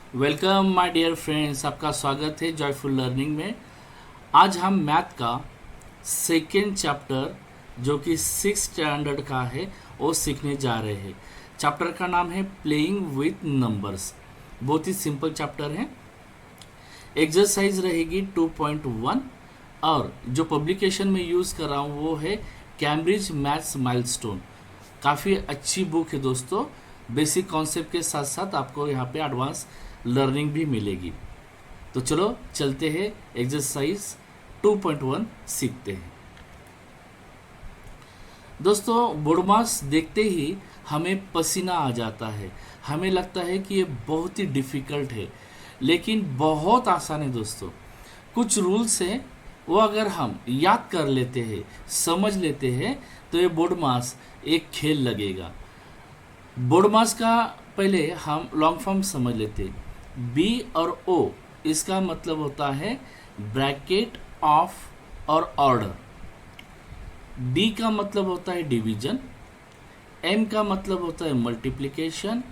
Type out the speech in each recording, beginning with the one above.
Welcome my dear friends, आपका स्वागत है जॉयफुल लर्निंग में। आज हम मैथ का सेकेंड चैप्टर जो कि 6 स्टैंडर्ड का है वो सीखने जा रहे हैं। चैप्टर का नाम है प्लेइंग विथ नंबर्स। बहुत ही सिंपल चैप्टर है। एक्सरसाइज रहेगी 2.1 और जो पब्लिकेशन में यूज़ कर रहा हूँ वो है कैम्ब्रिज मैथ्स माइलस्टोन। काफ़ी अच्छी बुक है दोस्तों। बेसिक कॉन्सेप्ट के साथ साथ आपको यहाँ पे एडवांस लर्निंग भी मिलेगी। तो चलो चलते हैं, एक्सरसाइज 2.1 सीखते हैं। दोस्तों, बोडमास देखते ही हमें पसीना आ जाता है। हमें लगता है कि ये बहुत ही डिफ़िकल्ट है, लेकिन बहुत आसान है दोस्तों। कुछ रूल्स हैं, वो अगर हम याद कर लेते हैं, समझ लेते हैं, तो ये बोडमास एक खेल लगेगा। बोडमास का पहले हम लॉन्ग फॉर्म समझ लेते हैं। बी और ओ इसका मतलब होता है ब्रैकेट ऑफ और ऑर्डर। डी का मतलब होता है डिवीजन। एम का मतलब होता है मल्टीप्लिकेशन।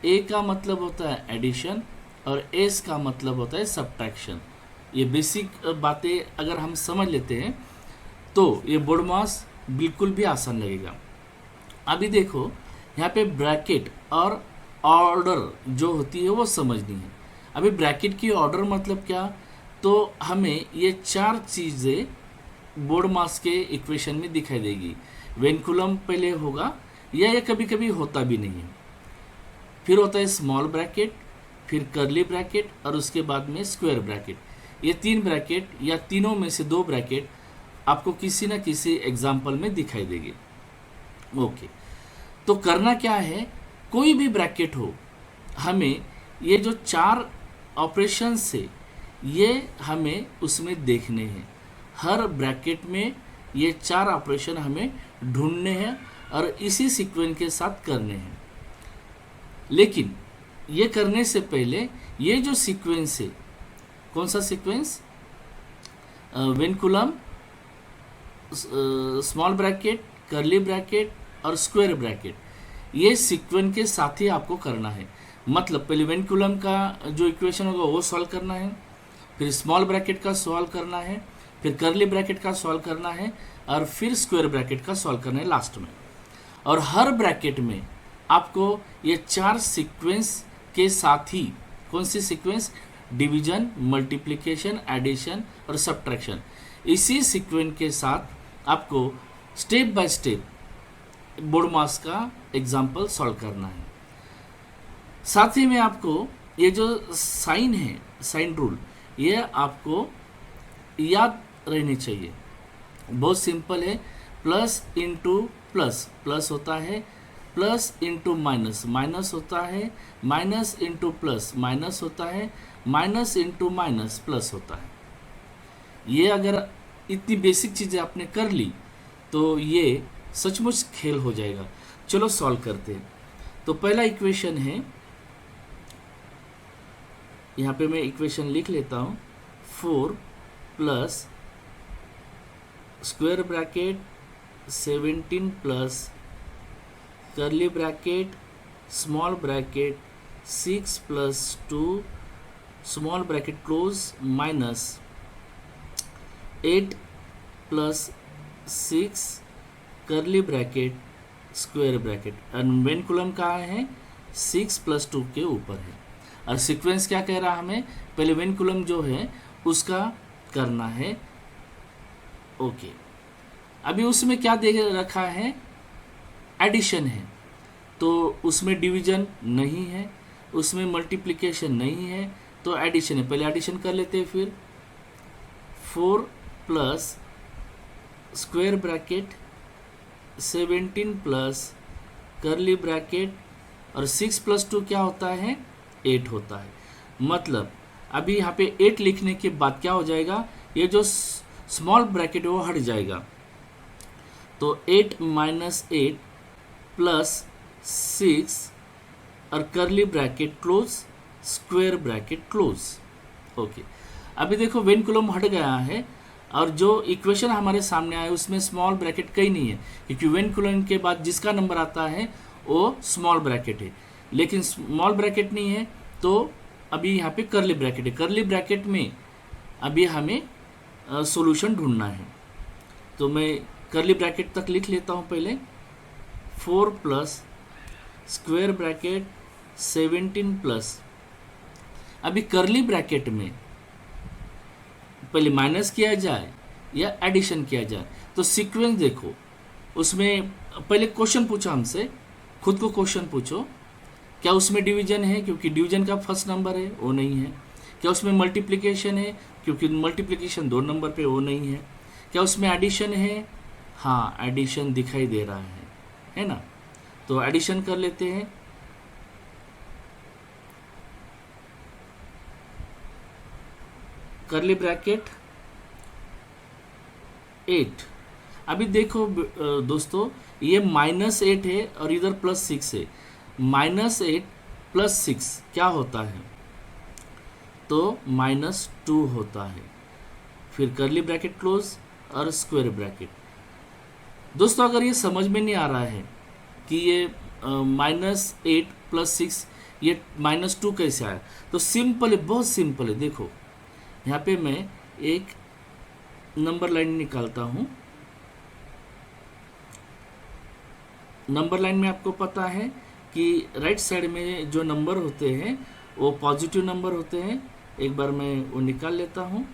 ए का मतलब होता है एडिशन और एस का मतलब होता है सब्ट्रैक्शन। ये बेसिक बातें अगर हम समझ लेते हैं तो ये बोडमास बिल्कुल भी आसान लगेगा। अभी देखो, यहाँ पे ब्रैकेट और ऑर्डर जो होती है वो समझनी है। अभी ब्रैकेट की ऑर्डर मतलब क्या, तो हमें ये चार चीज़ें बोडमास के इक्वेशन में दिखाई देगी। वेनकुलम पहले होगा, या ये कभी कभी होता भी नहीं है। फिर होता है स्मॉल ब्रैकेट, फिर कर्ली ब्रैकेट और उसके बाद में स्क्वायर ब्रैकेट। ये तीन ब्रैकेट या तीनों में से दो ब्रैकेट आपको किसी न किसी एग्जाम्पल में दिखाई देंगे। ओके, तो करना क्या है, कोई भी ब्रैकेट हो, हमें ये जो चार ऑपरेशन से ये हमें उसमें देखने हैं। हर ब्रैकेट में ये चार ऑपरेशन हमें ढूंढने हैं और इसी सीक्वेंस के साथ करने हैं। लेकिन ये करने से पहले ये जो सीक्वेंस है, कौन सा sequence, vinculum, small bracket, curly bracket और स्क्वायर ब्रैकेट, ये सीक्वेंस के साथ ही आपको करना है। मतलब पहले वेनकुलम का जो इक्वेशन होगा वो सॉल्व करना है, फिर स्मॉल ब्रैकेट का सॉल्व करना है, फिर कर्ली ब्रैकेट का सॉल्व करना है और फिर स्क्वायर ब्रैकेट का सॉल्व करना है लास्ट में। और हर ब्रैकेट में आपको ये चार सीक्वेंस के साथ ही, कौन C sequence, division, multiplication, addition और सब्ट्रैक्शन, इसी सीक्वेंस के साथ आपको स्टेप बाय स्टेप बोडमास का एग्जाम्पल सॉल्व करना है। साथ ही में आपको ये जो साइन है, साइन रूल, ये आपको याद रहनी चाहिए। बहुत सिंपल है। प्लस इंटू प्लस प्लस होता है, प्लस इंटू माइनस माइनस होता है, माइनस इंटू प्लस माइनस होता है, माइनस इंटू माइनस प्लस होता है। ये अगर इतनी बेसिक चीज़ें आपने कर ली तो ये सचमुच खेल हो जाएगा। चलो सॉल्व करते हैं। तो पहला इक्वेशन है, यहाँ पे मैं इक्वेशन लिख लेता हूँ, 4 plus square bracket 17 plus curly bracket small bracket 6 plus 2 small bracket close minus 8 plus 6 curly bracket square bracket. और वेनकुलम कहाँ है, 6 प्लस 2 के ऊपर है। और सीक्वेंस क्या कह रहा है हमें, पहले वेनकुलम जो है उसका करना है। ओके, अभी उसमें क्या दे रखा है, एडिशन है, तो उसमें डिवीजन नहीं है, उसमें मल्टीप्लिकेशन नहीं है, तो एडिशन है। पहले एडिशन कर लेते हैं। फिर 4 plus square bracket 17 plus curly bracket और 6 प्लस 2 क्या होता है, 8 होता है। मतलब अभी यहाँ पे 8 लिखने के बाद क्या हो जाएगा, ये जो स्मॉल ब्रैकेट है वो हट जाएगा। तो 8 माइनस 8 प्लस 6 और curly bracket close, square bracket close. Okay, अभी देखो वेनकुलम हट गया है और जो इक्वेशन हमारे सामने आया उसमें स्मॉल ब्रैकेट कहीं नहीं है, क्योंकि वेनकुलम के बाद जिसका नंबर आता है वो स्मॉल ब्रैकेट है। लेकिन स्मॉल ब्रैकेट नहीं है तो अभी यहाँ पे करली ब्रैकेट है, करली ब्रैकेट में अभी हमें सॉल्यूशन ढूंढना है। तो मैं करली ब्रैकेट तक लिख लेता हूँ पहले। 4 प्लस स्क्वायर ब्रैकेट 17 प्लस, अभी करली ब्रैकेट में पहले माइनस किया जाए या एडिशन किया जाए। तो सीक्वेंस देखो, उसमें पहले क्वेश्चन पूछा हमसे, खुद को क्वेश्चन पूछो, क्या उसमें डिवीजन है, क्योंकि डिवीजन का फर्स्ट नंबर है, वो नहीं है। क्या उसमें मल्टीप्लिकेशन है, क्योंकि मल्टीप्लिकेशन 2 नंबर पे, वो नहीं है। क्या उसमें एडिशन है, हाँ एडिशन दिखाई दे रहा है ना। तो एडिशन कर लेते हैं। करली ब्रैकेट 8, अभी देखो दोस्तों, ये -8 है और इधर +6 है। -8 + 6 क्या होता है, तो -2 होता है। फिर करली ब्रैकेट क्लोज और स्क्वायर ब्रैकेट। दोस्तों अगर ये समझ में नहीं आ रहा है कि ये -8 + 6 ये -2 कैसे आया, तो सिंपल है, बहुत सिंपल है। देखो यहाँ पे मैं एक नंबर लाइन निकालता हूँ। नंबर लाइन में आपको पता है कि राइट साइड में जो नंबर होते हैं वो पॉजिटिव नंबर होते हैं। एक बार मैं वो निकाल लेता हूँ।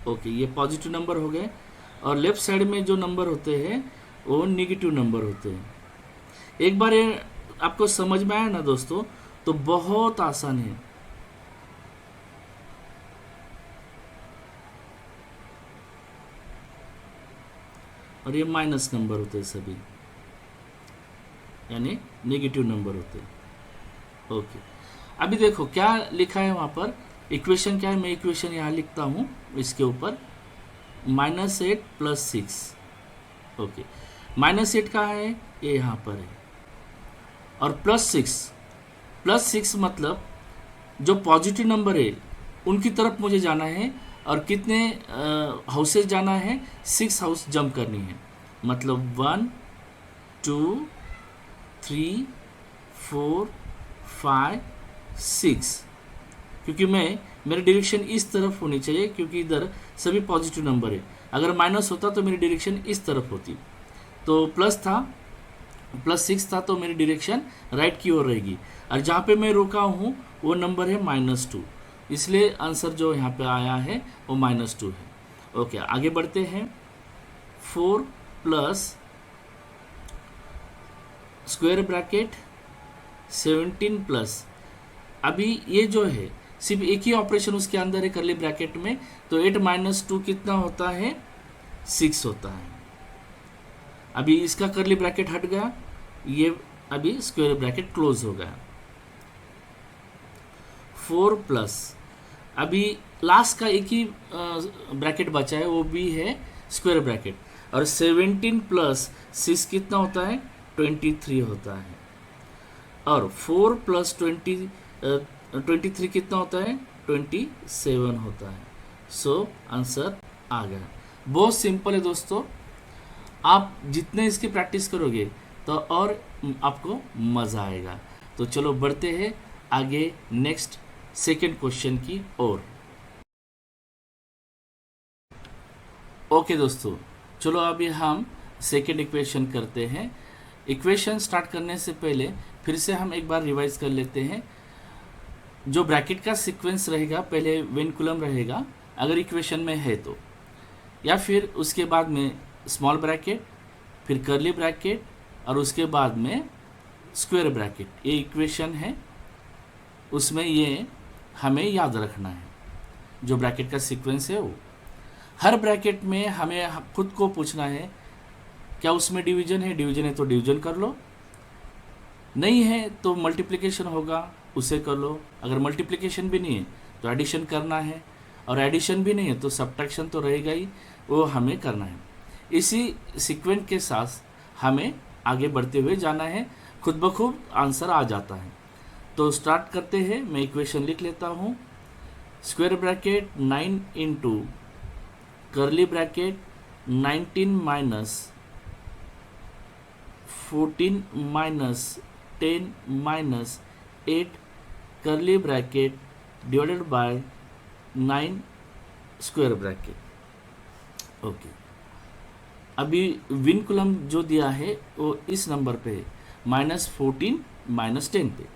ओके, ये पॉजिटिव नंबर हो गए। और लेफ्ट साइड में जो नंबर होते हैं वो नेगेटिव नंबर होते हैं। एक बार ये आपको समझ में आया ना दोस्तों, तो बहुत आसान है। और ये माइनस नंबर होते हैं सभी, यानी नेगेटिव नंबर होते हैं। ओके, अभी देखो क्या लिखा है वहाँ पर, इक्वेशन क्या है, मैं इक्वेशन यहाँ लिखता हूँ इसके ऊपर, -8 + 6। ओके, -8 कहाँ है, ये यहाँ पर है। और +6 मतलब जो पॉजिटिव नंबर है उनकी तरफ मुझे जाना है। और कितने हाउसेस जाना है, 6 हाउस जंप करनी है। मतलब 1 2 3 4 5 6, क्योंकि मेरी डायरेक्शन इस तरफ होनी चाहिए, क्योंकि इधर सभी पॉजिटिव नंबर है। अगर माइनस होता तो मेरी डायरेक्शन इस तरफ होती। तो +6 था तो मेरी डायरेक्शन राइट की ओर रहेगी। और जहाँ पे मैं रुका हूँ वो नंबर है -2, इसलिए आंसर जो यहाँ पे आया है वो -2 है। ओके, आगे बढ़ते हैं। 4 प्लस स्क्वायर ब्रैकेट 17 प्लस, अभी ये जो है सिर्फ एक ही ऑपरेशन उसके अंदर है करली ब्रैकेट में, तो 8 - 2 कितना होता है, 6 होता है। अभी इसका करली ब्रैकेट हट गया, ये अभी स्क्वायर ब्रैकेट क्लोज हो गया। 4 प्लस, अभी लास्ट का एक ही ब्रैकेट बचा है, वो भी है स्क्वायर ब्रैकेट। और 17 प्लस 6 कितना होता है, 23 होता है। और 4 प्लस 23 कितना होता है, 27 होता है। सो आंसर आ गया। बहुत सिंपल है दोस्तों, आप जितने इसकी प्रैक्टिस करोगे तो और आपको मज़ा आएगा। तो चलो बढ़ते हैं आगे नेक्स्ट सेकेंड क्वेश्चन की ओर। ओके दोस्तों, चलो अभी हम सेकेंड इक्वेशन करते हैं। इक्वेशन स्टार्ट करने से पहले फिर से हम एक बार रिवाइज कर लेते हैं। जो ब्रैकेट का सीक्वेंस रहेगा, पहले विनकुलम रहेगा अगर इक्वेशन में है तो, या फिर उसके बाद में स्मॉल ब्रैकेट, फिर करली ब्रैकेट और उसके बाद में स्क्वायर ब्रैकेट। ये इक्वेशन है, उसमें ये हमें याद रखना है जो ब्रैकेट का सीक्वेंस है वो। हर ब्रैकेट में हमें खुद को पूछना है क्या उसमें डिवीजन है, डिवीजन है तो डिवीजन कर लो, नहीं है तो मल्टीप्लिकेशन होगा उसे कर लो, अगर मल्टीप्लिकेशन भी नहीं है तो एडिशन करना है, और एडिशन भी नहीं है तो सब्ट्रैक्शन तो रहेगा ही, वो हमें करना है। इसी सीक्वेंस के साथ हमें आगे बढ़ते हुए जाना है, खुद ब खुद आंसर आ जाता है। तो स्टार्ट करते हैं, मैं इक्वेशन लिख लेता हूँ। स्क्वायर ब्रैकेट 9 इंटू करली ब्रैकेट 19 माइनस 14 माइनस 10 माइनस 8 करली bracket divided by 9 square bracket. Okay, अभी विनकुलम जो दिया है वो इस नंबर पे है, -14 -10 पे।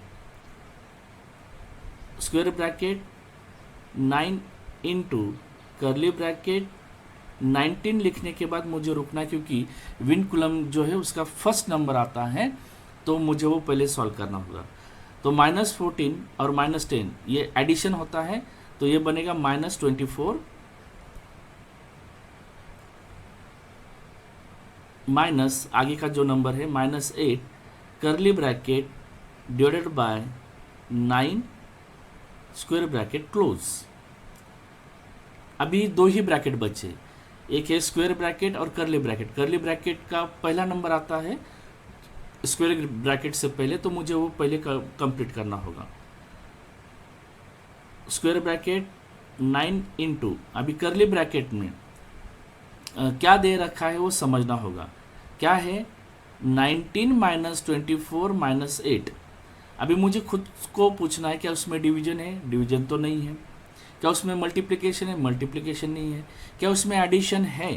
स्क्वायर ब्रैकेट 9 इंटू करली ब्रैकेट 19 लिखने के बाद मुझे रुकना, क्योंकि विनकुलम जो है उसका फर्स्ट नंबर आता है, तो मुझे वो पहले सॉल्व करना होगा। तो -14 और -10 ये एडिशन होता है, तो ये बनेगा -24 माइनस आगे का जो नंबर है -8 करली bracket divided by 9 square bracket close. अभी दो ही ब्रैकेट बचे, एक है स्क्वायर ब्रैकेट और करली ब्रैकेट। करली ब्रैकेट का पहला नंबर आता है स्क्वायर ब्रैकेट से पहले, तो मुझे वो पहले कंप्लीट करना होगा। स्क्वायर ब्रैकेट 9 इंटू, अभी करली ब्रैकेट में क्या दे रखा है वो समझना होगा। क्या है? 19 माइनस 24 माइनस 8। अभी मुझे खुद को पूछना है क्या उसमें डिवीजन है? डिवीजन तो नहीं है। क्या उसमें मल्टीप्लिकेशन है? मल्टीप्लिकेशन नहीं है। क्या उसमें एडिशन है?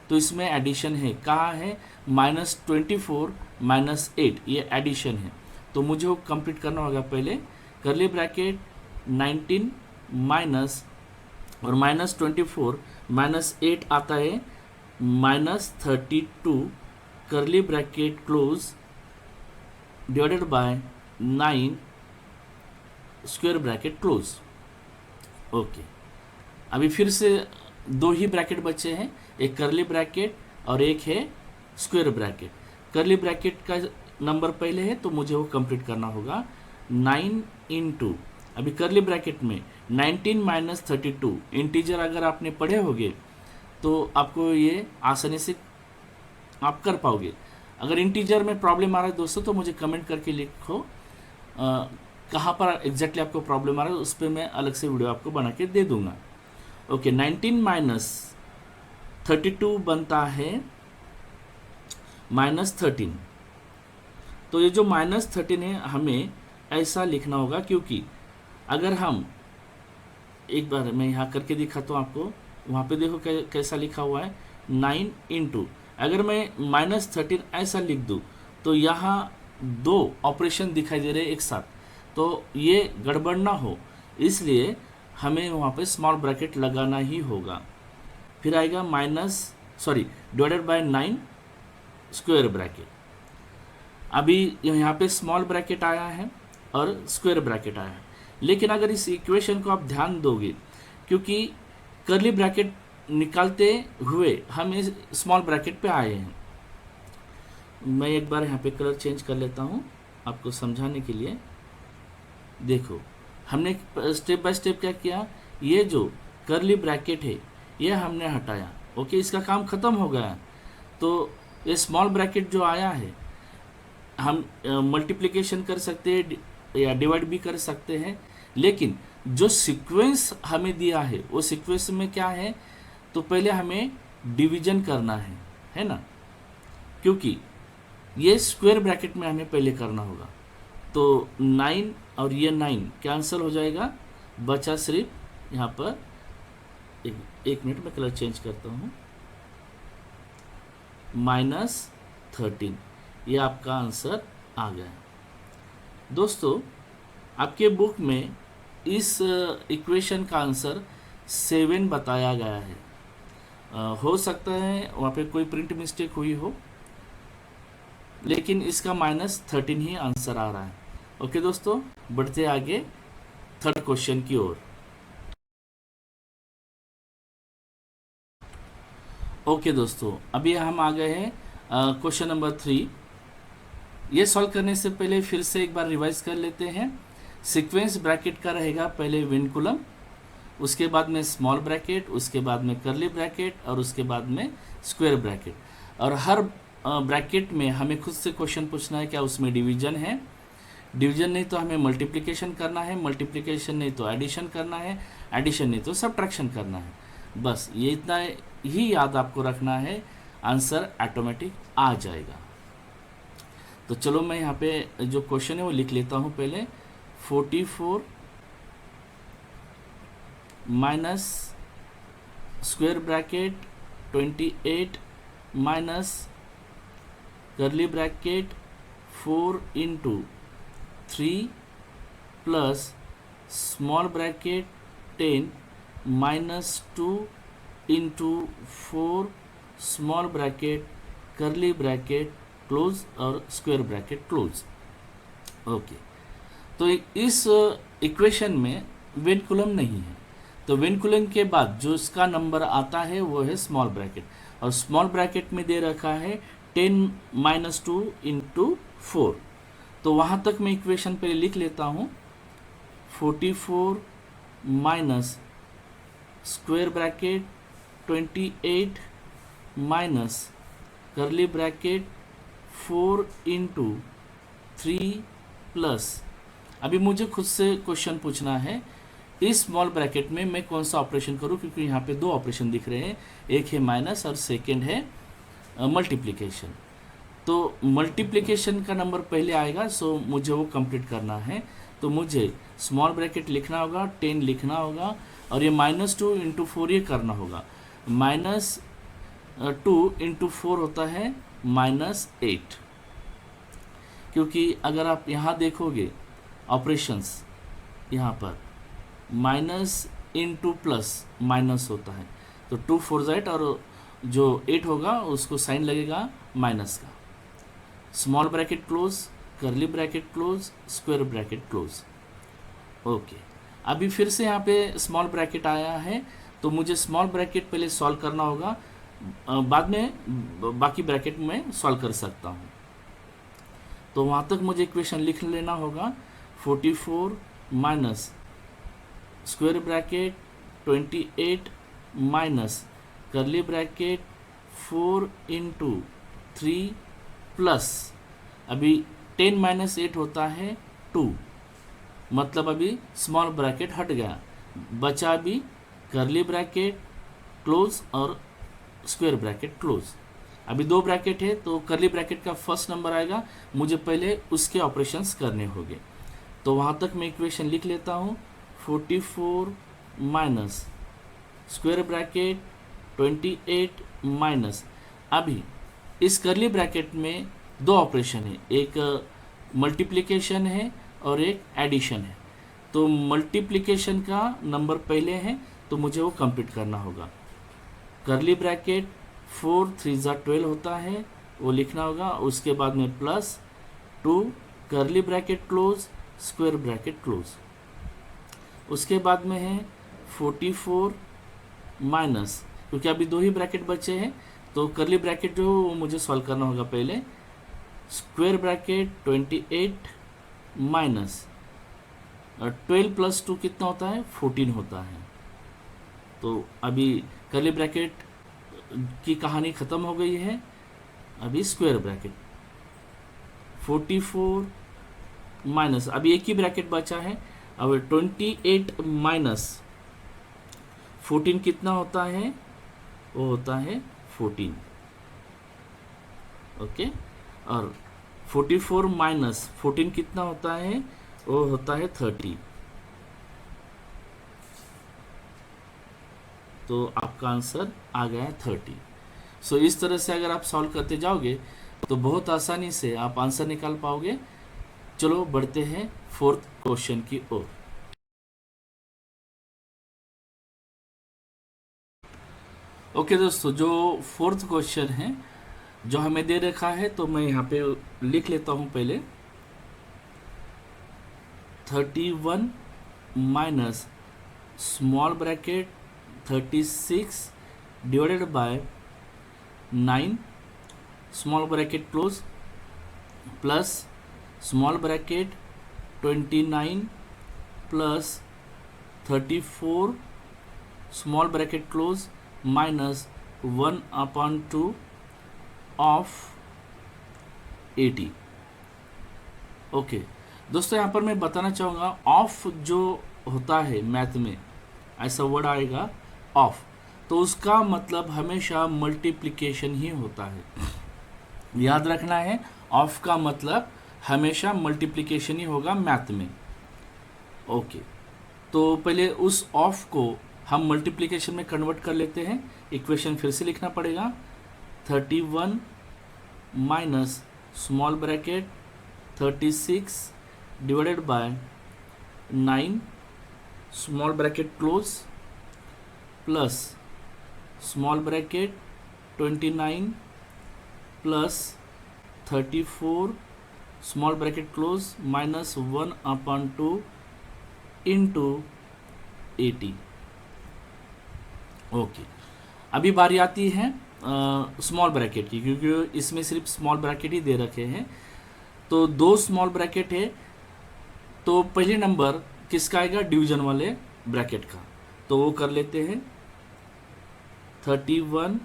तो इसमें एडिशन है। कहाँ है? -24 माइनस 8, ये एडिशन है। तो मुझे वो कंप्लीट करना होगा पहले। करली ब्रैकेट 19 माइनस और -24 -8 आता है -32 करली bracket close divided by 9 square bracket close. Okay, अभी फिर से दो ही ब्रैकेट बचे हैं, एक करली ब्रैकेट और एक है स्क्वायर ब्रैकेट। करली ब्रैकेट का नंबर पहले है, तो मुझे वो कंप्लीट करना होगा। 9 इंटू, अभी करली ब्रैकेट में 19 माइनस 32 इंटीजर अगर आपने पढ़े होंगे तो आपको ये आसानी से आप कर पाओगे। अगर इंटीजर में प्रॉब्लम आ रहा है दोस्तों, तो मुझे कमेंट करके लिखो कहाँ पर एग्जैक्टली आपको प्रॉब्लम आ रहा है, उस पर मैं अलग से वीडियो आपको बना के दे दूंगा। ओके, 19 माइनस 32 बनता है -13। तो ये जो -13 है हमें ऐसा लिखना होगा, क्योंकि अगर हम एक बार मैं यहाँ करके दिखाता हूँ आपको, वहाँ पे देखो कैसा लिखा हुआ है 9 इंटू, अगर मैं -13 ऐसा लिख दूँ तो यहाँ दो ऑपरेशन दिखाई दे रहे हैं एक साथ, तो ये गड़बड़ ना हो, इसलिए हमें वहाँ पे स्मॉल ब्रैकेट लगाना ही होगा। फिर आएगा डिवाइडेड बाय 9 स्क्वायर ब्रैकेट। अभी यहाँ पे स्मॉल ब्रैकेट आया है और स्क्वायर ब्रैकेट आया है, लेकिन अगर इस इक्वेशन को आप ध्यान दोगे, क्योंकि करली ब्रैकेट निकालते हुए हम इस स्मॉल ब्रैकेट पे आए हैं। मैं एक बार यहाँ पे कलर चेंज कर लेता हूँ आपको समझाने के लिए। देखो, हमने स्टेप बाय स्टेप क्या किया, ये जो करली ब्रैकेट है ये हमने हटाया। ओके, इसका काम खत्म हो गया। तो ये स्मॉल ब्रैकेट जो आया है, हम मल्टीप्लिकेशन कर सकते हैं या डिवाइड भी कर सकते हैं, लेकिन जो सीक्वेंस हमें दिया है वो सीक्वेंस में क्या है, तो पहले हमें डिवीजन करना है ना, क्योंकि ये स्क्वायर ब्रैकेट में हमें पहले करना होगा। तो 9 और ये 9 कैंसिल हो जाएगा, बचा सिर्फ यहाँ पर एक मिनट में कलर चेंज करता हूँ, -13। ये आपका आंसर आ गया। दोस्तों, आपके बुक में इस इक्वेशन का आंसर 7 बताया गया है। हो सकता है वहाँ पे कोई प्रिंट मिस्टेक हुई हो, लेकिन इसका -13 ही आंसर आ रहा है। ओके दोस्तों, बढ़ते आगे थर्ड क्वेश्चन की ओर। ओके दोस्तों, अभी हम आ गए हैं क्वेश्चन नंबर 3। ये सॉल्व करने से पहले फिर से एक बार रिवाइज कर लेते हैं। सीक्वेंस ब्रैकेट का रहेगा पहले विनकुलम, उसके बाद में स्मॉल ब्रैकेट, उसके बाद में करली ब्रैकेट और उसके बाद में स्क्वायर ब्रैकेट। और हर ब्रैकेट में हमें खुद से क्वेश्चन पूछना है क्या उसमें डिवीजन है। डिवीजन नहीं तो हमें मल्टीप्लिकेशन करना है, मल्टीप्लिकेशन नहीं तो एडिशन करना है, एडिशन नहीं तो सब्ट्रैक्शन करना है। बस ये इतना ही याद आपको रखना है, आंसर ऑटोमेटिक आ जाएगा। तो चलो मैं यहाँ पे जो क्वेश्चन है वो लिख लेता हूँ पहले। 44 माइनस स्क्वायर ब्रैकेट 28 माइनस करली bracket 4 into 3 plus small bracket 10 minus 2 into 4 small bracket करली ब्रैकेट क्लोज और स्क्वायर ब्रैकेट क्लोज। ओके, तो इस इक्वेशन में वेनकुलम नहीं है, तो वेनकुलम के बाद जो इसका नंबर आता है वो है स्मॉल ब्रैकेट, और स्मॉल ब्रैकेट में दे रखा है 10 माइनस 2 इंटू 4। तो वहाँ तक मैं इक्वेशन पहले लिख लेता हूँ। 44 माइनस स्क्वायर ब्रैकेट 28 माइनस करली ब्रैकेट 4 इंटू 3 प्लस, अभी मुझे खुद से क्वेश्चन पूछना है इस स्मॉल ब्रैकेट में मैं कौन सा ऑपरेशन करूं, क्योंकि यहाँ पे दो ऑपरेशन दिख रहे हैं, एक है माइनस और सेकंड है मल्टीप्लिकेशन। तो मल्टीप्लिकेशन का नंबर पहले आएगा, सो मुझे वो कंप्लीट करना है। तो मुझे स्मॉल ब्रैकेट लिखना होगा, 10 लिखना होगा, और ये -2 इंटू 4 ये करना होगा। -2 इंटू 4 होता है -8, क्योंकि अगर आप यहाँ देखोगे ऑपरेशंस, यहाँ पर माइनस इंटू प्लस माइनस होता है, तो 2 4 8 और जो 8 होगा उसको साइन लगेगा माइनस का। स्मॉल ब्रैकेट क्लोज, करली bracket close, square bracket close. Okay, अभी फिर से यहाँ पे स्मॉल ब्रैकेट आया है, तो मुझे स्मॉल ब्रैकेट पहले सॉल्व करना होगा, बाद में बाकी ब्रैकेट में सॉल्व कर सकता हूँ। तो वहाँ तक मुझे इक्वेशन लिख लेना होगा। 44 माइनस स्क्वायर ब्रैकेट 28 माइनस करली ब्रैकेट 4 इंटू 3 प्लस, अभी 10 माइनस 8 होता है 2, मतलब अभी स्मॉल ब्रैकेट हट गया, बचा अभी करली ब्रैकेट क्लोज और स्क्वायर ब्रैकेट क्लोज। अभी दो ब्रैकेट है, तो करली ब्रैकेट का फर्स्ट नंबर आएगा, मुझे पहले उसके ऑपरेशंस करने होंगे। तो वहाँ तक मैं इक्वेशन लिख लेता हूँ। 44 माइनस स्क्वायर ब्रैकेट 28 माइनस, अभी इस करली ब्रैकेट में दो ऑपरेशन है, एक मल्टीप्लिकेशन है और एक एडिशन है। तो मल्टीप्लिकेशन का नंबर पहले है, तो मुझे वो कंप्लीट करना होगा। करली ब्रैकेट 4 3 12 होता है, वो लिखना होगा। उसके बाद में प्लस 2 करली bracket close, square bracket close. उसके बाद में है 44 माइनस, क्योंकि अभी दो ही ब्रैकेट बचे हैं, तो करली ब्रैकेट जो वो मुझे सॉल्व करना होगा पहले। स्क्वायर ब्रैकेट 28 माइनस 12 प्लस 2 कितना होता है, 14 होता है। तो अभी करली ब्रैकेट की कहानी ख़त्म हो गई है। अभी स्क्वायर ब्रैकेट 44 माइनस, अभी एक ही ब्रैकेट बचा है। अब 28 माइनस 14 कितना होता है, वो होता है 14। ओके, और 44 माइनस 14 कितना होता है, वो होता है 30। तो आपका आंसर आ गया है 30। सो इस तरह से अगर आप सॉल्व करते जाओगे तो बहुत आसानी से आप आंसर निकाल पाओगे। चलो बढ़ते हैं फोर्थ क्वेश्चन की ओर। ओके दोस्तों, जो फोर्थ क्वेश्चन है जो हमें दे रखा है, तो मैं यहाँ पे लिख लेता हूँ पहले। 31 minus small bracket 36 divided by 9 small bracket close plus small bracket 29 plus 34 small bracket close minus 1/2 of 80। Okay दोस्तों, यहाँ पर मैं बताना चाहूँगा ऑफ जो होता है मैथ में, ऐसा वर्ड आएगा ऑफ, तो उसका मतलब हमेशा मल्टीप्लिकेशन ही होता है। याद रखना है, ऑफ का मतलब हमेशा मल्टीप्लिकेशन ही होगा मैथ में। ओके, तो पहले उस ऑफ को हम मल्टीप्लिकेशन में कन्वर्ट कर लेते हैं। इक्वेशन फिर से लिखना पड़ेगा, 31 minus small bracket 36 divided by 9 small bracket close plus small bracket 29 plus 34 small bracket close minus 1/2 into 80। Okay, अभी बारी आती है स्मॉल ब्रैकेट की, क्योंकि इसमें सिर्फ स्मॉल ब्रैकेट ही दे रखे हैं। तो 2 स्मॉल ब्रैकेट है, तो पहले नंबर किसका आएगा? डिवीजन वाले ब्रैकेट का। तो वो कर लेते हैं, 31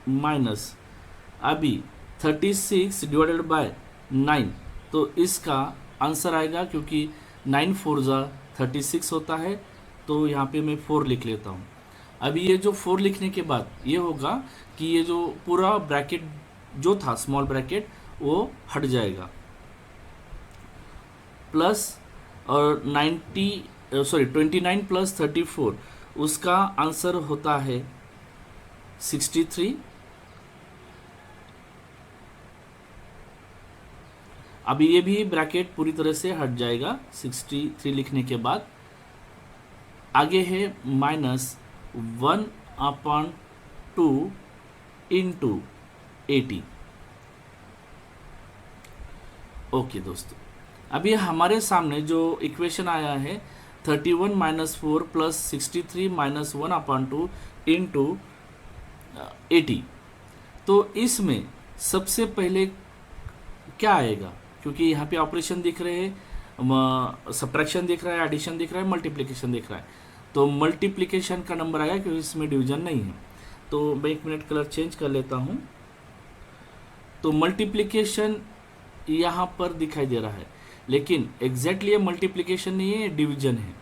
माइनस अभी 36 डिवाइडेड बाय 9, तो इसका आंसर आएगा, क्योंकि 9 4 जा 36 होता है, तो यहाँ पे मैं 4 लिख लेता हूँ। अभी ये जो 4 लिखने के बाद ये होगा कि ये जो पूरा ब्रैकेट जो था स्मॉल ब्रैकेट वो हट जाएगा, प्लस और 29 प्लस 34, उसका आंसर होता है 63। अभी ये भी ब्रैकेट पूरी तरह से हट जाएगा 63 लिखने के बाद। आगे है माइनस 1/2 इंटू 80। ओके दोस्तों, अभी हमारे सामने जो इक्वेशन आया है 31 माइनस 4 प्लस 63 माइनस 1/2 इंटू 80, तो इसमें सबसे पहले क्या आएगा? क्योंकि यहाँ पे ऑपरेशन दिख रहे हैं, सब्ट्रैक्शन दिख रहा है, एडिशन दिख रहा है, मल्टीप्लिकेशन दिख रहा है, तो मल्टीप्लिकेशन का नंबर आएगा, क्योंकि इसमें डिवीजन नहीं है। तो मैं 1 मिनट कलर चेंज कर लेता हूँ। तो मल्टीप्लिकेशन यहाँ पर दिखाई दे रहा है, लेकिन एग्जैक्टली ये मल्टीप्लिकेशन नहीं है, डिवीजन है।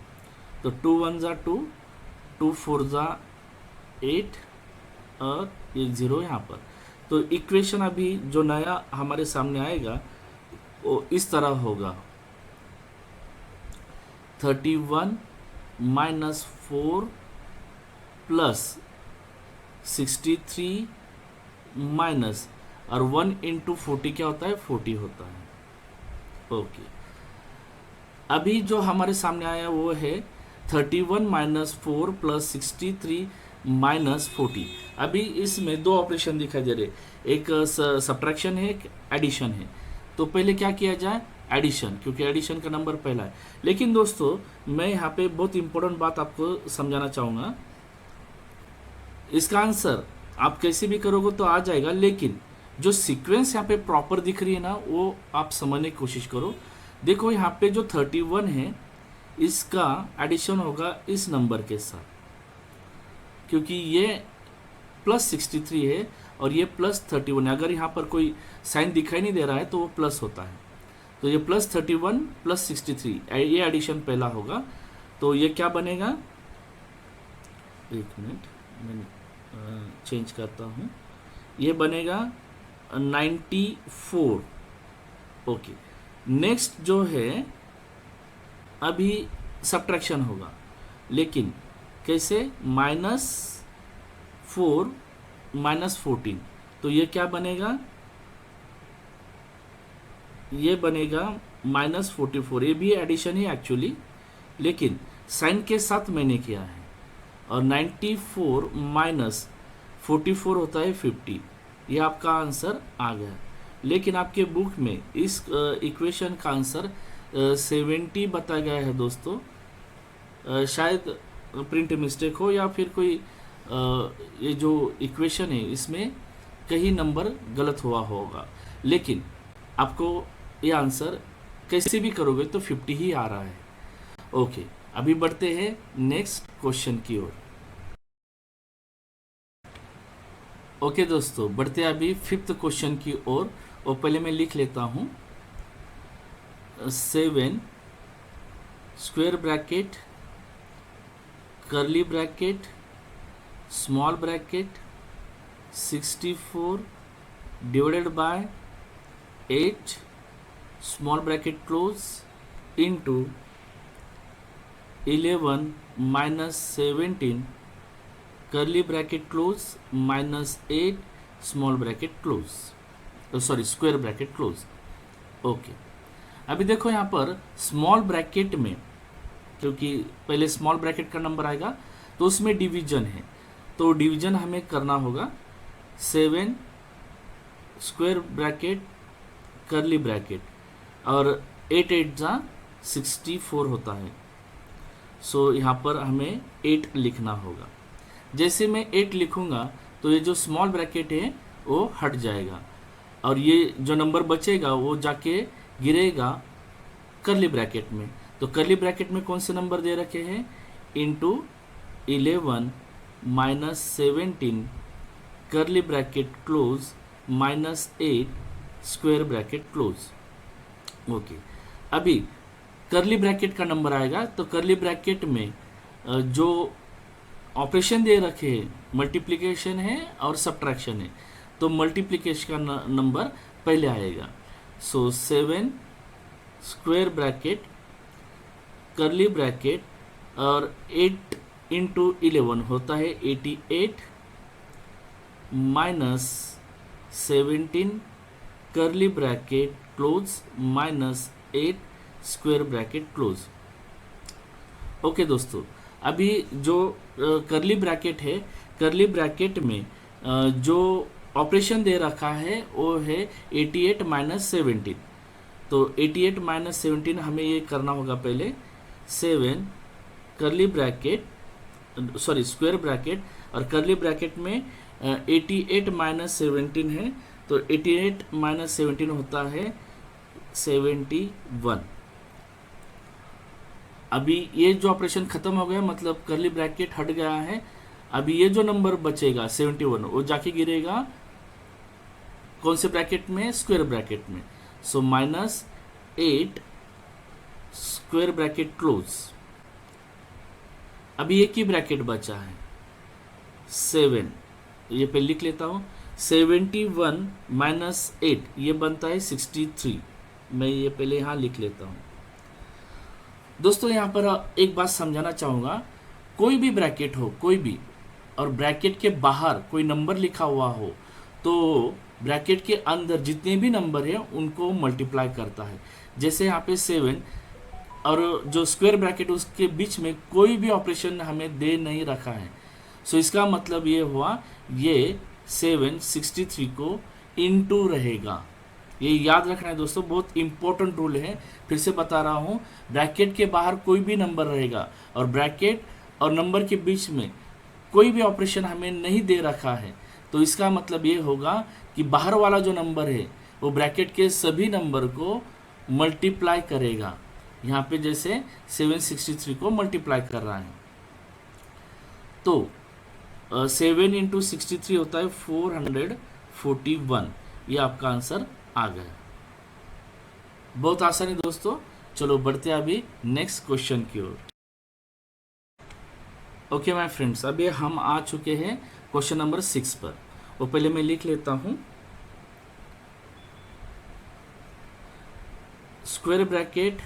तो 2 1 जा 2, 2 4 जा 8 और 1 0 यहाँ पर। तो इक्वेशन अभी जो नया हमारे सामने आएगा वो इस तरह होगा, 31 माइनस 4 प्लस 63 माइनस और 1 इंटू 40 क्या होता है? 40 होता है। ओके, अभी जो हमारे सामने आया वो है 31 माइनस 4 प्लस 63 माइनस 40। अभी इसमें 2 ऑपरेशन दिखाई दे रहे, एक सब्ट्रैक्शन है, एक एडिशन है। तो पहले क्या किया जाए? एडिशन, क्योंकि एडिशन का नंबर पहला है। लेकिन दोस्तों मैं यहाँ पे बहुत इंपॉर्टेंट बात आपको समझाना चाहूँगा। इसका आंसर आप कैसे भी करोगे तो आ जाएगा, लेकिन जो सीक्वेंस यहाँ पे प्रॉपर दिख रही है ना, वो आप समझने की कोशिश करो। देखो यहाँ पे जो 31 है, इसका एडिशन होगा इस नंबर के साथ, क्योंकि ये प्लस 63 है और ये प्लस 31 है। अगर यहाँ पर कोई साइन दिखाई नहीं दे रहा है तो वो प्लस होता है। तो ये प्लस 31 प्लस 63, ये एडिशन पहला होगा। तो ये क्या बनेगा? 1 मिनट मैं चेंज करता हूँ। ये बनेगा 94। ओके, नेक्स्ट जो है अभी सब्ट्रैक्शन होगा, लेकिन कैसे? -4 -14, तो ये क्या बनेगा? ये बनेगा -44। ये भी एडिशन ही एक्चुअली, लेकिन साइन के साथ मैंने किया है। और 94 माइनस 44 होता है 50। ये आपका आंसर आ गया। लेकिन आपके बुक में इस इक्वेशन का आंसर 70 बताया गया है दोस्तों। शायद प्रिंट मिस्टेक हो या फिर कोई ये जो इक्वेशन है इसमें कहीं नंबर गलत हुआ होगा, लेकिन आपको ये आंसर कैसे भी करोगे तो 50 ही आ रहा है। ओके, अभी बढ़ते हैं नेक्स्ट क्वेश्चन की ओर। ओके दोस्तों, बढ़ते हैं अभी 5th क्वेश्चन की ओर। और पहले मैं लिख लेता हूँ 7 square bracket curly bracket small bracket 64 divided by 8 small bracket close into 11 minus 17 curly bracket close minus 8 small bracket close, sorry square bracket close. Okay, अभी देखो यहाँ पर स्मॉल ब्रैकेट में, क्योंकि पहले स्मॉल ब्रैकेट का नंबर आएगा तो उसमें डिवीजन है, तो डिवीजन हमें करना होगा 7 स्क्वायर ब्रैकेट कर्ली ब्रैकेट और 8 8 जा 64 होता है। सो यहाँ पर हमें 8 लिखना होगा। जैसे मैं 8 लिखूँगा तो ये जो स्मॉल ब्रैकेट है वो हट जाएगा और ये जो नंबर बचेगा वो जाके गिरेगा कर्ली ब्रैकेट में। तो कर्ली ब्रैकेट में कौन से नंबर दे रखे हैं, into 11 minus 17 curly bracket close minus 8 square bracket close. Okay, अभी कर्ली ब्रैकेट का नंबर आएगा तो कर्ली ब्रैकेट में जो ऑपरेशन दे रखे हैं मल्टीप्लिकेशन है और सब्ट्रैक्शन है, तो मल्टीप्लिकेशन का नंबर पहले आएगा। सो 7 स्क्वायर ब्रैकेट कर्ली ब्रैकेट और 8 इंटू 11 होता है 88 minus 17 curly bracket close minus 8 square bracket close. Okay दोस्तों, अभी जो कर्ली ब्रैकेट है, कर्ली ब्रैकेट में जो ऑपरेशन दे रखा है वो है 88 माइनस 17। तो 88 माइनस 17 हमें ये करना होगा पहले। 7 curly bracket, sorry square bracket और कर्ली ब्रैकेट में 88 माइनस 17 है, तो 88 माइनस 17 होता है 71। अभी ये जो ऑपरेशन खत्म हो गया, मतलब कर्ली ब्रैकेट हट गया है। अभी ये जो नंबर बचेगा 71 वो जाके गिरेगा कौन से ब्रैकेट में, स्क्वायर ब्रैकेट में। So minus 8 square bracket close. अभी एक ही ब्रैकेट बचा है 7, ये पे लिख लेता हूँ। 71 माइनस 8 ये बनता है 63। मैं ये पहले यहाँ लिख लेता हूँ। दोस्तों यहाँ पर एक बात समझाना चाहूँगा, कोई भी ब्रैकेट हो, कोई भी, और ब्रैकेट के बाहर कोई नंबर लिखा हुआ हो तो ब्रैकेट के अंदर जितने भी नंबर हैं उनको मल्टीप्लाई करता है। जैसे यहाँ पे 7 और जो स्क्वायर ब्रैकेट उसके बीच में कोई भी ऑपरेशन हमें दे नहीं रखा है। सो इसका मतलब ये हुआ ये 763 को इनटू रहेगा। ये याद रखना है दोस्तों, बहुत इंपॉर्टेंट रूल है। फिर से बता रहा हूँ, ब्रैकेट के बाहर कोई भी नंबर रहेगा और ब्रैकेट और नंबर के बीच में कोई भी ऑपरेशन हमें नहीं दे रखा है, तो इसका मतलब ये होगा कि बाहर वाला जो नंबर है वो ब्रैकेट के सभी नंबर को मल्टीप्लाई करेगा। यहाँ पे जैसे 763 को मल्टीप्लाई कर रहा है, तो 7 इंटू 63 होता है 441। ये आपका आंसर आ गया। बहुत आसान है दोस्तों। चलो बढ़ते हैं अभी नेक्स्ट क्वेश्चन की ओर। ओके माय फ्रेंड्स, अभी हम आ चुके हैं क्वेश्चन नंबर 6 पर। वो पहले मैं लिख लेता हूँ। Square bracket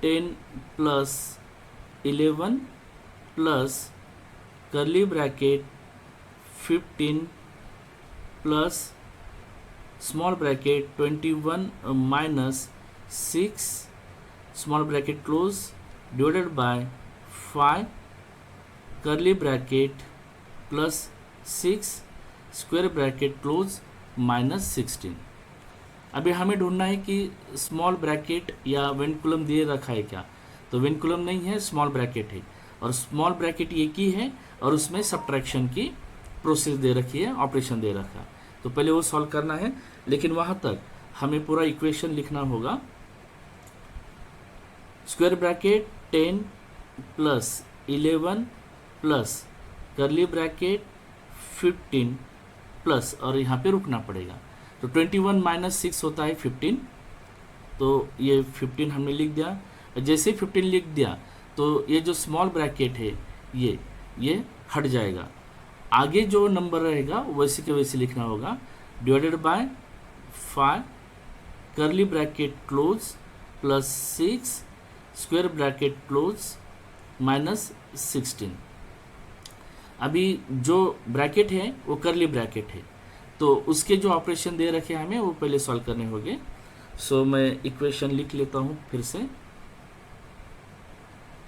10 plus 11 plus curly bracket 15 plus small bracket 21 minus 6 small bracket close divided by 5 curly bracket plus 6 square bracket close minus 16। अभी हमें ढूंढना है कि स्मॉल ब्रैकेट या विंकुलम दिए रखा है क्या, तो विंकुलम नहीं है, स्मॉल ब्रैकेट है और स्मॉल ब्रैकेट एक ही है और उसमें सब्ट्रैक्शन की प्रोसेस दे रखी है, ऑपरेशन दे रखा है। तो पहले वो सॉल्व करना है, लेकिन वहाँ तक हमें पूरा इक्वेशन लिखना होगा। Square bracket 10 plus 11 plus curly bracket 15 plus, और यहाँ पे रुकना पड़ेगा। तो 21 माइनस 6 होता है 15, तो ये 15 हमने लिख दिया। जैसे 15 लिख दिया तो ये जो स्मॉल ब्रैकेट है ये हट जाएगा आगे जो नंबर रहेगा वैसे के वैसे लिखना होगा, divided by 5 curly bracket close plus 6 square bracket close minus 16। अभी जो ब्रैकेट है वो कर्ली ब्रैकेट है, तो उसके जो ऑपरेशन दे रखे हैं हमें वो पहले सॉल्व करने होंगे। सो मैं इक्वेशन लिख लेता हूँ फिर से,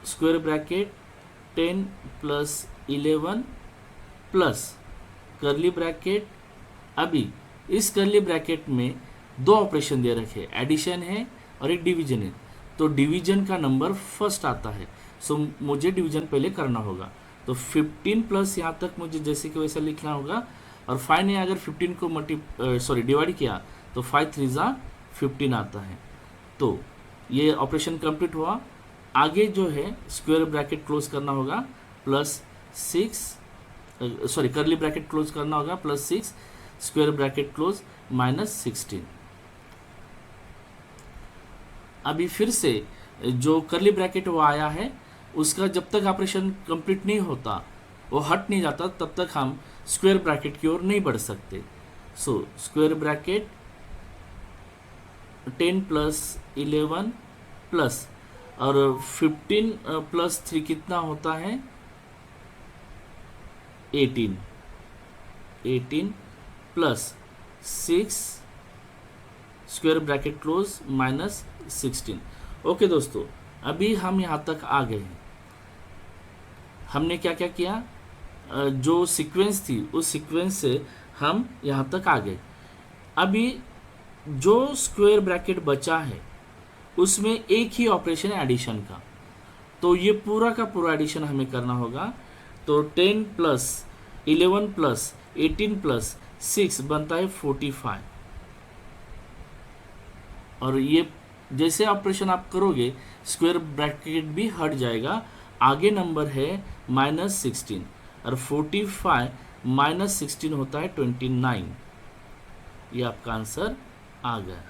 square bracket 10 plus 11 plus curly bracket. अभी इस कर्ली ब्रैकेट में दो ऑपरेशन दे रखे हैं, एडिशन है और एक डिवीजन है, तो डिवीजन का नंबर फर्स्ट आता है, सो मुझे डिवीजन पहले करना होगा। तो 15 प्लस यहाँ तक मुझे जैसे कि वैसा लिखना होगा, और 5 ने अगर 15 को डिवाइड किया तो 5 3 ज़ा 15 आता है। तो ये ऑपरेशन कंप्लीट हुआ। आगे जो है स्क्वायर ब्रैकेट क्लोज करना होगा, प्लस 6 कर्ली ब्रैकेट क्लोज करना होगा, plus 6 square bracket close minus 16। अभी फिर से जो कर्ली ब्रैकेट वो आया है, उसका जब तक ऑपरेशन कंप्लीट नहीं होता, वो हट नहीं जाता, तब तक हम स्क्वायर ब्रैकेट की ओर नहीं बढ़ सकते। So square bracket 10 plus 11 plus, और 15 प्लस 3 कितना होता है 18 plus 6 square bracket close minus 16। Okay दोस्तों, अभी हम यहाँ तक आ गए हैं। हमने क्या क्या किया, जो सीक्वेंस थी उस सीक्वेंस से हम यहाँ तक आ गए। अभी जो स्क्वायर ब्रैकेट बचा है उसमें एक ही ऑपरेशन है एडिशन का, तो ये पूरा का पूरा एडिशन हमें करना होगा। तो 10 प्लस 11 प्लस 18 प्लस 6 बनता है 45, और ये जैसे ऑपरेशन आप करोगे स्क्वायर ब्रैकेट भी हट जाएगा। आगे नंबर है माइनस 16, और 45 माइनस 16 होता है 29। ये आपका आंसर आ गया।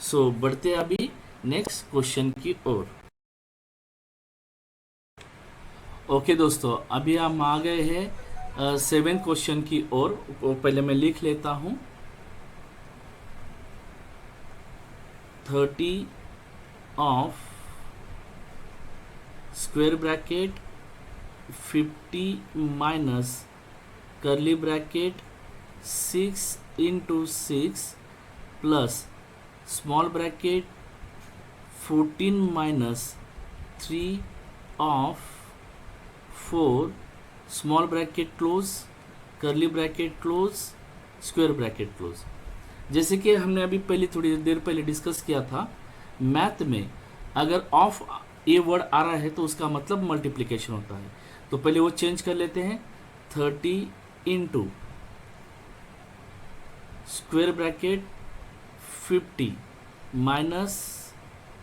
सो बढ़ते अभी नेक्स्ट क्वेश्चन की ओर। ओके दोस्तों, अभी हम आ गए हैं 7th क्वेश्चन की ओर। पहले मैं लिख लेता हूँ, 30 of square bracket 50 minus curly bracket 6 into 6 plus small bracket 14 minus 3 of 4 small bracket close curly bracket close square bracket close. जैसे कि हमने अभी पहले थोड़ी देर पहले डिस्कस किया था, मैथ में अगर ऑफ ये वर्ड आ रहा है तो उसका मतलब मल्टीप्लिकेशन होता है। तो पहले वो चेंज कर लेते हैं, 30 into square bracket 50 minus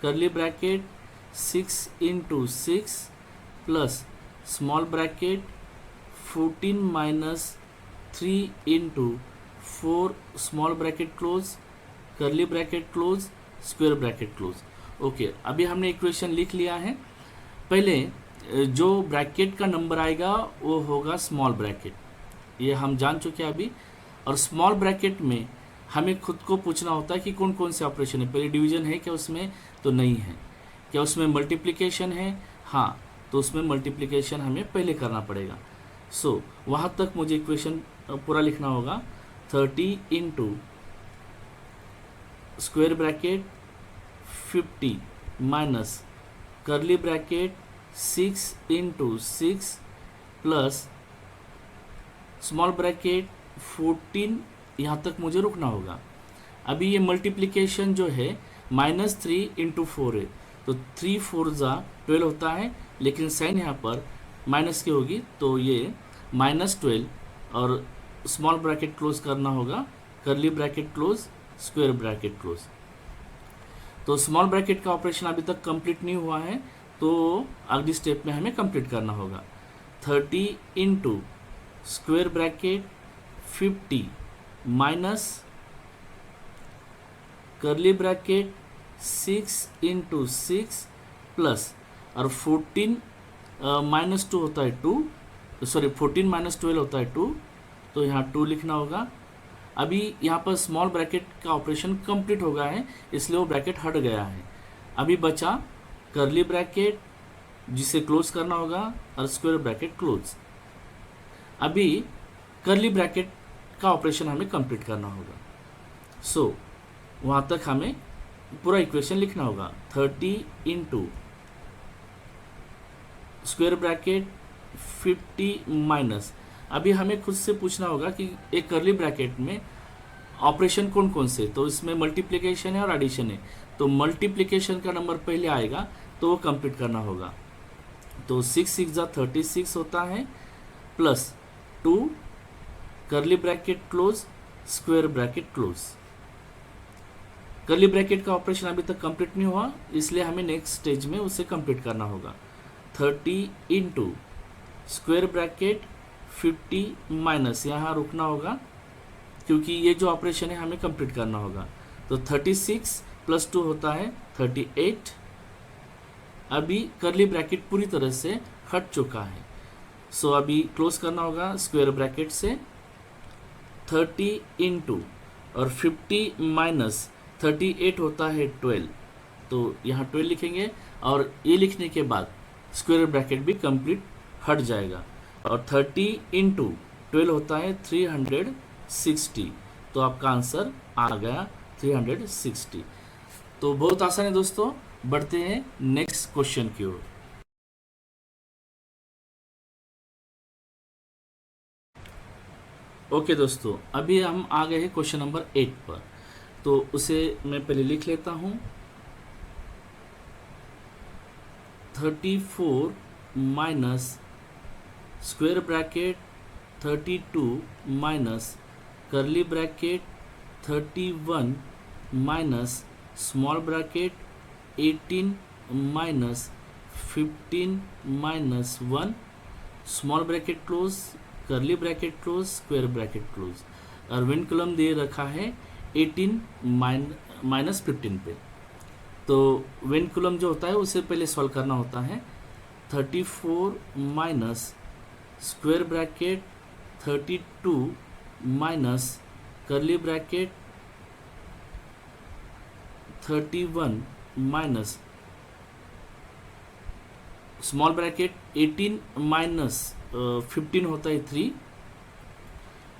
curly bracket 6 into 6 plus small bracket 14 minus 3 into 4 small bracket close curly bracket close square bracket close. Okay, अभी हमने इक्वेशन लिख लिया है। पहले जो ब्रैकेट का नंबर आएगा वो होगा स्मॉल ब्रैकेट, ये हम जान चुके हैं अभी। और स्मॉल ब्रैकेट में हमें खुद को पूछना होता है कि कौन कौन से ऑपरेशन है। पहले डिवीजन है क्या उसमें, तो नहीं है। क्या उसमें मल्टीप्लिकेशन है, हाँ, तो उसमें मल्टीप्लिकेशन हमें पहले करना पड़ेगा। सो वहाँ तक मुझे इक्वेशन पूरा लिखना होगा, 30 into square bracket 50 minus curly bracket 6 into 6 plus small bracket 14, यहाँ तक मुझे रुकना होगा। अभी ये मल्टीप्लिकेशन जो है -3 इंटू 4 है, तो 3 4 ज़ा 12 होता है, लेकिन साइन यहाँ पर माइनस की होगी, तो ये -12, और स्मॉल ब्रैकेट क्लोज करना होगा, curly bracket close square bracket close. तो स्मॉल ब्रैकेट का ऑपरेशन अभी तक कंप्लीट नहीं हुआ है, तो अगली स्टेप में हमें कंप्लीट करना होगा। 30 into square bracket 50 minus curly bracket 6 into 6 plus, और 14 -2 होता है 2, सॉरी 14 माइनस 12 होता है 2, तो यहाँ 2 लिखना होगा। अभी यहाँ पर स्मॉल ब्रैकेट का ऑपरेशन कंप्लीट हो गया है, इसलिए वो ब्रैकेट हट गया है। अभी बचा करली ब्रैकेट जिसे क्लोज करना होगा और स्क्वायर ब्रैकेट क्लोज। अभी करली ब्रैकेट का ऑपरेशन हमें कंप्लीट करना होगा। सो वहाँ तक हमें पूरा इक्वेशन लिखना होगा। 30 इंटू स्क्वायर ब्रैकेट 50 माइनस, अभी हमें खुद से पूछना होगा कि एक करली ब्रैकेट में ऑपरेशन कौन कौन से, तो इसमें मल्टीप्लिकेशन है और एडिशन है, तो मल्टीप्लिकेशन का नंबर पहले आएगा तो वो कंप्लीट करना होगा। तो 6 6 36 होता है, प्लस 2 करली bracket close square bracket close. करली ब्रैकेट का ऑपरेशन अभी तक कंप्लीट नहीं हुआ, इसलिए हमें नेक्स्ट स्टेज में उसे कंप्लीट करना होगा। 30 इंटू स्क्वायर ब्रैकेट 50 माइनस, यहाँ रुकना होगा क्योंकि ये जो ऑपरेशन है हमें कंप्लीट करना होगा। तो 36 प्लस 2 होता है 38। अभी करली ब्रैकेट पूरी तरह से हट चुका है, सो अभी क्लोज करना होगा स्क्वायर ब्रैकेट से। 30 इंटू और 50 माइनस 38 होता है 12, तो यहाँ 12 लिखेंगे और ये लिखने के बाद स्क्वायर ब्रैकेट भी कंप्लीट हट जाएगा। और 30 इंटू 12 होता है 360, तो आपका आंसर आ गया 360। तो बहुत आसान है दोस्तों, बढ़ते हैं नेक्स्ट क्वेश्चन की ओर। ओके दोस्तों, अभी हम आ गए हैं क्वेश्चन नंबर 8 पर, तो उसे मैं पहले लिख लेता हूँ। 34 माइनस स्क्वायर ब्रैकेट 32 माइनस करली bracket 31 minus small bracket 18 minus 15 minus 1 small bracket close करली bracket close square bracket close. और विन कॉलम दे रखा है 18 माइनस 15 पे, तो विन कॉलम जो होता है उसे पहले सॉल्व करना होता है। 34 माइनस स्क्वायर ब्रैकेट 32 माइनस करली bracket 31 minus small bracket 18 minus 15 होता है 3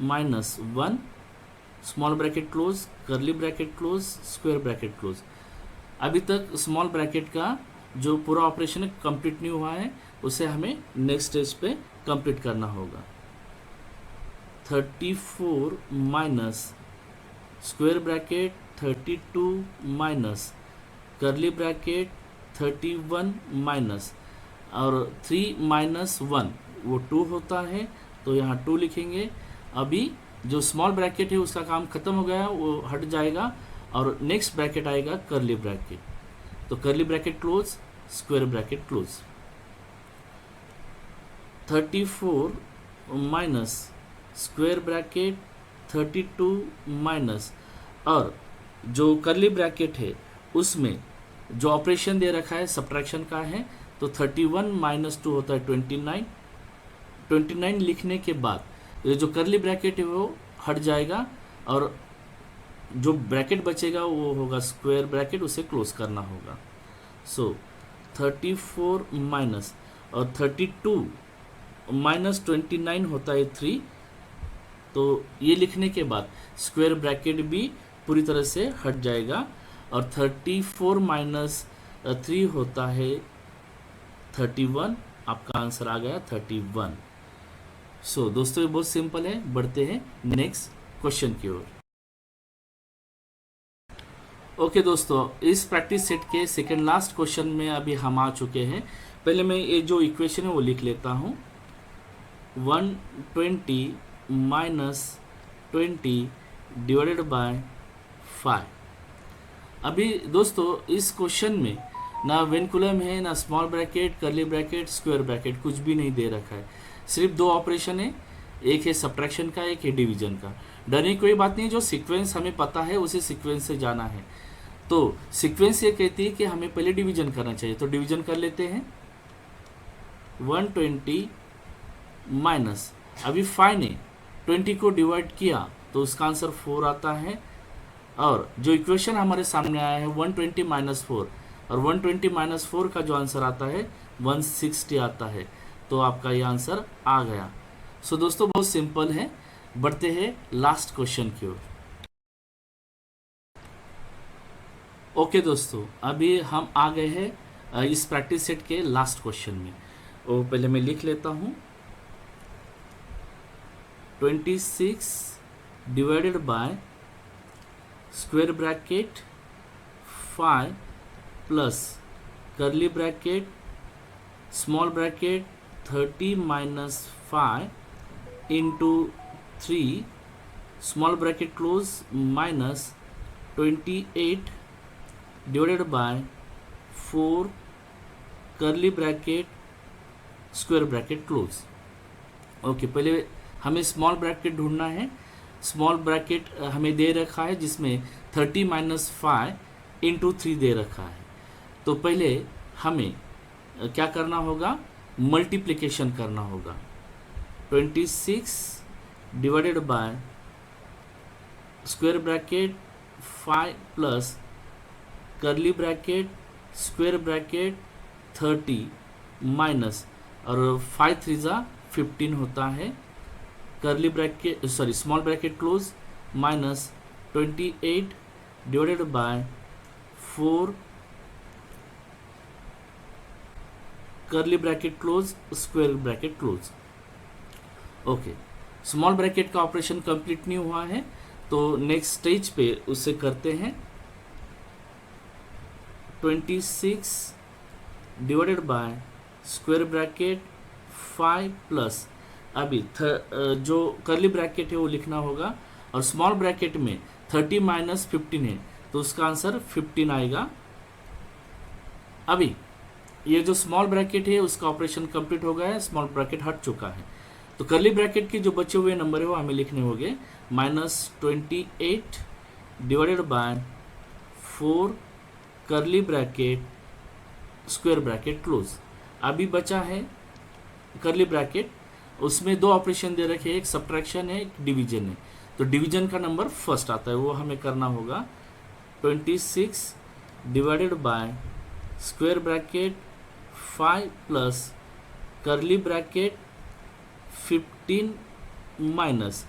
माइनस 1 स्मॉल ब्रैकेट क्लोज करली bracket close square bracket close. अभी तक स्मॉल ब्रैकेट का जो पूरा ऑपरेशन कंप्लीट नहीं हुआ है, उसे हमें नेक्स्ट स्टेज पे कंप्लीट करना होगा। 34 माइनस स्क्वायर ब्रैकेट 32 माइनस करली ब्रैकेट 31 माइनस और 3 माइनस 1 वो 2 होता है, तो यहाँ 2 लिखेंगे। अभी जो स्मॉल ब्रैकेट है उसका काम खत्म हो गया, वो हट जाएगा और नेक्स्ट ब्रैकेट आएगा करली ब्रैकेट, तो करली bracket close square bracket close. 34 minus square bracket 32 minus, और जो करली ब्रैकेट है उसमें जो ऑपरेशन दे रखा है सब्ट्रैक्शन का है, तो 31 माइनस 2 होता है 29। 29 लिखने के बाद ये जो करली ब्रैकेट है वो हट जाएगा और जो ब्रैकेट बचेगा वो होगा स्क्वायर ब्रैकेट, उसे क्लोज करना होगा। सो 34 माइनस और 32 माइनस 29 होता है 3, तो ये लिखने के बाद स्क्वायर ब्रैकेट भी पूरी तरह से हट जाएगा और 34 माइनस 3 होता है 31, आपका आंसर आ गया 31। सो दोस्तों ये बहुत सिंपल है, बढ़ते हैं नेक्स्ट क्वेश्चन की ओर। ओके दोस्तों, इस प्रैक्टिस सेट के सेकेंड लास्ट क्वेश्चन में अभी हम आ चुके हैं। पहले मैं ये जो इक्वेशन है वो लिख लेता हूँ। 120 माइनस 20 डिवाइडेड बाय 5। अभी दोस्तों इस क्वेश्चन में ना वेनकुलम है, ना स्मॉल ब्रैकेट, करली ब्रैकेट, स्क्वायर ब्रैकेट, कुछ भी नहीं दे रखा है। सिर्फ दो ऑपरेशन है, एक है सब्ट्रैक्शन का, एक है डिवीजन का। डरने की कोई बात नहीं, जो सीक्वेंस हमें पता है उसी सीक्वेंस से जाना है। तो सीक्वेंस ये कहती है कि हमें पहले डिवीजन करना चाहिए, तो डिवीजन कर लेते हैं। 120 माइनस, अभी 5 ने 20 को डिवाइड किया तो उसका आंसर 4 आता है। और जो इक्वेशन हमारे सामने आया है 120 माइनस 4, और 120 माइनस 4 का जो आंसर आता है 160 आता है। तो आपका ये आंसर आ गया। सो दोस्तों बहुत सिंपल है। बढ़ते हैं लास्ट क्वेश्चन की ओर। ओके दोस्तों, अभी हम आ गए हैं इस प्रैक्टिस सेट के लास्ट क्वेश्चन में। वो पहले मैं लिख लेता हूँ। 26 divided by square bracket 5 plus curly bracket small bracket 30 minus 5 into 3 small bracket close minus 28 divided by 4 curly bracket square bracket close. Okay, पहले हमें स्मॉल ब्रैकेट ढूंढना है। स्मॉल ब्रैकेट हमें दे रखा है जिसमें 30 माइनस 5 इंटू 3 दे रखा है। तो पहले हमें क्या करना होगा, मल्टीप्लिकेशन करना होगा। 26 divided by square bracket 5 plus curly bracket square bracket 30 minus, और 5 3 जा 15 होता है, curly bracket small bracket close minus 28 divided by 4 curly bracket close square bracket close. Okay, small bracket का ऑपरेशन कंप्लीट नहीं हुआ है, तो नेक्स्ट स्टेज पे उससे करते हैं। 26 divided by square bracket 5 plus, अभी जो कर्ली ब्रैकेट है वो लिखना होगा, और स्मॉल ब्रैकेट में 30 माइनस 15 है तो उसका आंसर 15 आएगा। अभी ये जो स्मॉल ब्रैकेट है उसका ऑपरेशन कंप्लीट हो गया है, स्मॉल ब्रैकेट हट चुका है। तो कर्ली ब्रैकेट के जो बचे हुए नंबर है वो हमें लिखने होंगे -28 divided by 4 curly bracket square bracket close. अभी बचा है कर्ली ब्रैकेट, उसमें दो ऑपरेशन दे रखे हैं, एक सब्ट्रैक्शन है एक डिवीजन है। तो डिवीजन का नंबर फर्स्ट आता है, वो हमें करना होगा। 26 divided by square bracket 5 plus curly bracket 15 minus,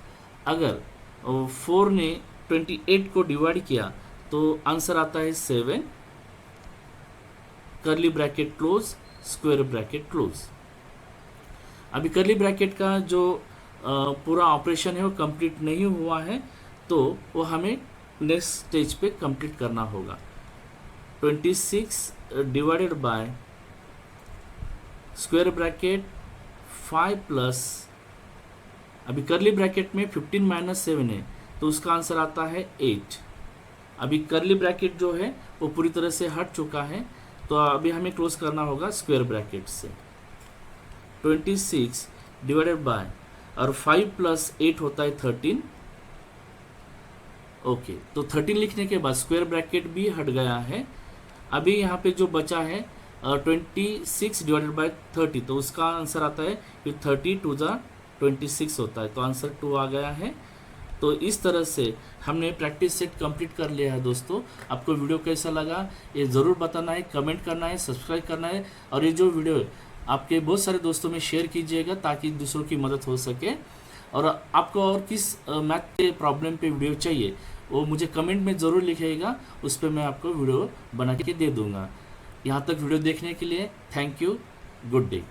अगर 4 ने 28 को डिवाइड किया तो आंसर आता है 7, curly bracket close square bracket close. अभी कर्ली ब्रैकेट का जो पूरा ऑपरेशन है वो कंप्लीट नहीं हुआ है, तो वो हमें नेक्स्ट स्टेज पे कंप्लीट करना होगा। 26 divided by square bracket 5 plus, अभी कर्ली ब्रैकेट में 15 माइनस 7 है तो उसका आंसर आता है 8। अभी कर्ली ब्रैकेट जो है वो पूरी तरह से हट चुका है, तो अभी हमें क्लोज करना होगा स्क्वायर ब्रैकेट से। 26 डिवाइडेड बाय, और 5 प्लस 8 होता है 13। ओके, तो 13 लिखने के बाद स्क्वायर ब्रैकेट भी हट गया है। अभी यहाँ पे जो बचा है 26 डिवाइडेड बाय 30, तो उसका आंसर आता है 30 2 जा 26 होता है, तो आंसर 2 आ गया है। तो इस तरह से हमने प्रैक्टिस सेट कंप्लीट कर लिया है। दोस्तों आपको वीडियो कैसा लगा ये ज़रूर बताना है, कमेंट करना है, सब्सक्राइब करना है, और ये जो वीडियो आपके बहुत सारे दोस्तों में शेयर कीजिएगा ताकि दूसरों की मदद हो सके। और आपको और किस मैथ के प्रॉब्लम पे वीडियो चाहिए वो मुझे कमेंट में ज़रूर लिखिएगा, उस पर मैं आपको वीडियो बना के दे दूँगा। यहाँ तक वीडियो देखने के लिए थैंक यू, गुड डे।